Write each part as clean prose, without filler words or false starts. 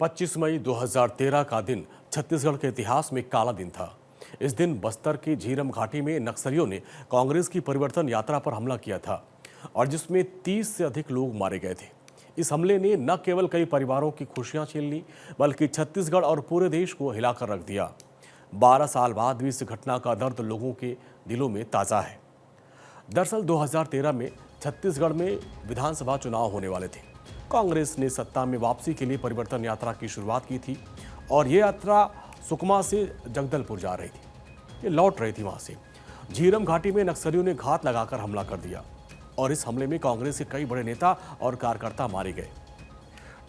25 मई 2013 का दिन छत्तीसगढ़ के इतिहास में काला दिन था। इस दिन बस्तर की झीरम घाटी में नक्सलियों ने कांग्रेस की परिवर्तन यात्रा पर हमला किया था और जिसमें 30 से अधिक लोग मारे गए थे। इस हमले ने न केवल कई परिवारों की खुशियां छीन ली, बल्कि छत्तीसगढ़ और पूरे देश को हिलाकर रख दिया। 12 साल बाद भी इस घटना का दर्द लोगों के दिलों में ताज़ा है। दरअसल 2013 में छत्तीसगढ़ में विधानसभा चुनाव होने वाले थे। कांग्रेस ने सत्ता में वापसी के लिए परिवर्तन यात्रा की शुरुआत की थी और ये यात्रा सुकमा से जगदलपुर जा रही थी। ये लौट रही थी वहां से। झीरम घाटी में नक्सलियों ने घात लगाकर हमला कर दिया और इस हमले में कांग्रेस के कई बड़े नेता और कार्यकर्ता मारे गए।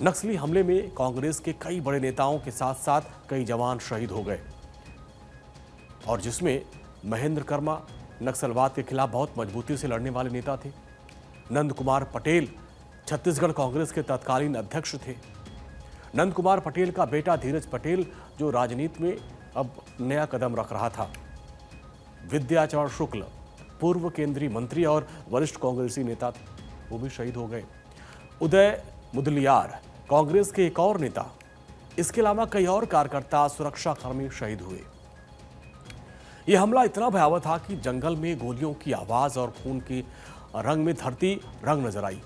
नक्सली हमले में कांग्रेस के कई बड़े नेताओं के साथ साथ कई जवान शहीद हो गए और जिसमें महेंद्र कर्मा नक्सलवाद के खिलाफ बहुत मजबूती से लड़ने वाले नेता थे। नंद कुमार पटेल छत्तीसगढ़ कांग्रेस के तत्कालीन अध्यक्ष थे। नंद कुमार पटेल का बेटा धीरज पटेल जो राजनीति में अब नया कदम रख रहा था। विद्याचरण शुक्ल पूर्व केंद्रीय मंत्री और वरिष्ठ कांग्रेसी नेता थे, वो भी शहीद हो गए। उदय मुदलियार कांग्रेस के एक और नेता। इसके अलावा कई और कार्यकर्ता सुरक्षाकर्मी शहीद हुए। यह हमला इतना भयावह था कि जंगल में गोलियों की आवाज और खून के रंग में धरती रंग नजर आई।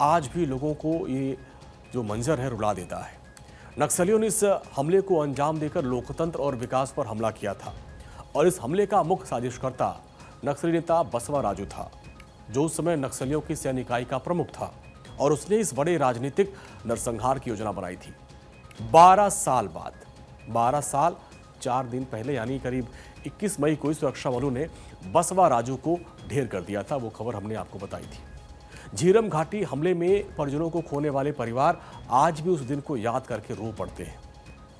आज भी लोगों को ये जो मंजर है रुला देता है। नक्सलियों ने इस हमले को अंजाम देकर लोकतंत्र और विकास पर हमला किया था और इस हमले का मुख्य साजिशकर्ता नक्सली नेता बसवा राजू था, जो उस समय नक्सलियों की सैन्य इकाई का प्रमुख था और उसने इस बड़े राजनीतिक नरसंहार की योजना बनाई थी। 12 साल बाद, 12 साल 4 दिन पहले यानी करीब 21 मई को सुरक्षा बलों ने बसवा राजू को ढेर कर दिया था। वो खबर हमने आपको बताई थी। झीरम घाटी हमले में परिजनों को खोने वाले परिवार आज भी उस दिन को याद करके रो पड़ते हैं।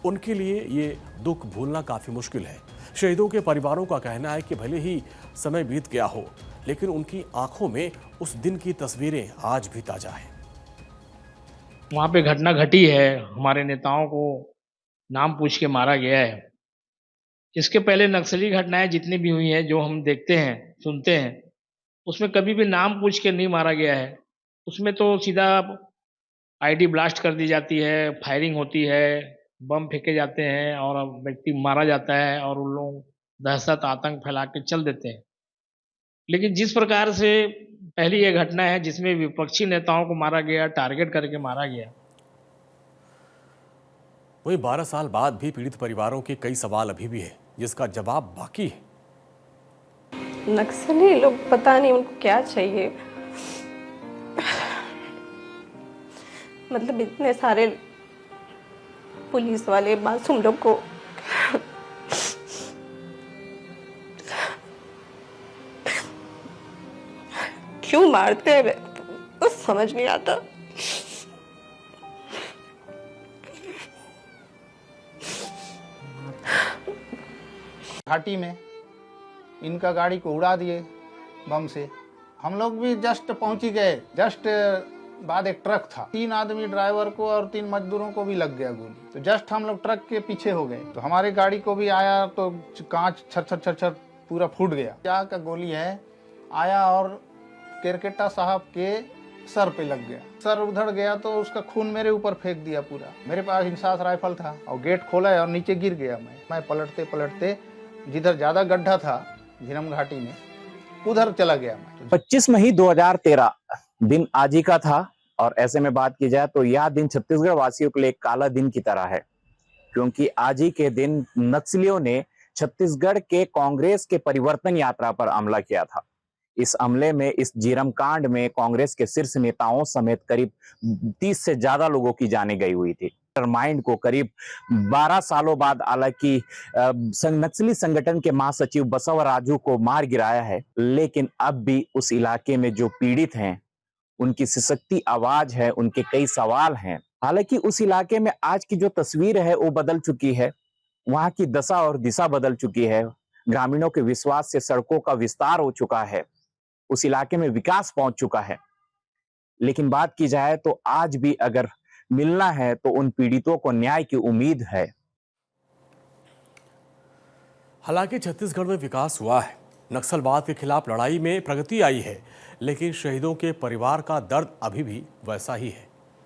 उनके लिए ये दुख भूलना काफी मुश्किल है। शहीदों के परिवारों का कहना है कि भले ही समय बीत गया हो, लेकिन उनकी आंखों में उस दिन की तस्वीरें आज भी ताजा है। वहाँ पे घटना घटी है, हमारे नेताओं को नाम पूछ के मारा गया है। इसके पहले नक्सली घटनाएं जितनी भी हुई हैं, जो हम देखते हैं, सुनते हैं, उसमें कभी भी नाम पूछ के नहीं मारा गया है। उसमें तो सीधा आईडी ब्लास्ट कर दी जाती है, फायरिंग होती है, बम फेंके जाते हैं और व्यक्ति मारा जाता है और उन लोग दहशत आतंक फैला के चल देते हैं। लेकिन जिस प्रकार से पहली ये घटना है जिसमें विपक्षी नेताओं को मारा गया, टारगेट करके मारा गया। वहीं 12 साल बाद भी पीड़ित परिवारों के कई सवाल अभी भी है, जिसका जवाब बाकी है। नक्सली लोग पता नहीं उनको क्या चाहिए। मतलब इतने सारे पुलिस वाले मासूम लोग को क्यों मारते हैं, कुछ समझ नहीं आता। घाटी में इनका गाड़ी को उड़ा दिए बम से। हम लोग भी जस्ट पहुंच ही गए। जस्ट बाद एक ट्रक था, 3 आदमी ड्राइवर को और 3 मजदूरों को भी लग गया गोली। तो जस्ट हम लोग ट्रक के पीछे हो गए, तो हमारी गाड़ी को भी आया तो कांच छर पूरा फूट गया। क्या का गोली है आया और केरकेटा साहब के सर पे लग गया। सर उधड़ गया तो उसका खून मेरे ऊपर फेंक दिया पूरा। मेरे पास इंसास राइफल था और गेट खोला और नीचे गिर गया। मैं पलटते पलटते जिधर ज्यादा गड्ढा था झीरम घाटी में, उधर चला गया मैं। 25 मई 2013 दिन आज ही का था और ऐसे में बात की जाए तो यह दिन छत्तीसगढ़ वासियों के लिए एक काला दिन की तरह है, क्योंकि आज ही के दिन नक्सलियों ने छत्तीसगढ़ के कांग्रेस के परिवर्तन यात्रा पर हमला किया था। इस हमले में, इस झीरम कांड में कांग्रेस के शीर्ष नेताओं समेत करीब 30 से ज्यादा लोगों की जाने गई हुई थी। माइंड को करीब 12 सालों बाद हालांकि नक्सली संगठन के महासचिव बसवा राजू को मार गिराया है, लेकिन अब भी उस इलाके में जो पीड़ित हैं उनकी सशक्ति आवाज है, उनके कई सवाल हैं। हालांकि उस इलाके में आज की जो तस्वीर है वो बदल चुकी है, वहां की दशा और दिशा बदल चुकी है। ग्रामीणों के विश्वास से सड़कों का विस्तार हो चुका है, उस इलाके में विकास पहुंच चुका है। लेकिन बात की जाए तो आज भी अगर मिलना है तो उन पीड़ितों को न्याय की उम्मीद है। हालांकि छत्तीसगढ़ में विकास हुआ है, नक्सलवाद के खिलाफ लड़ाई में प्रगति आई है, लेकिन शहीदों के परिवार का दर्द अभी भी वैसा ही है।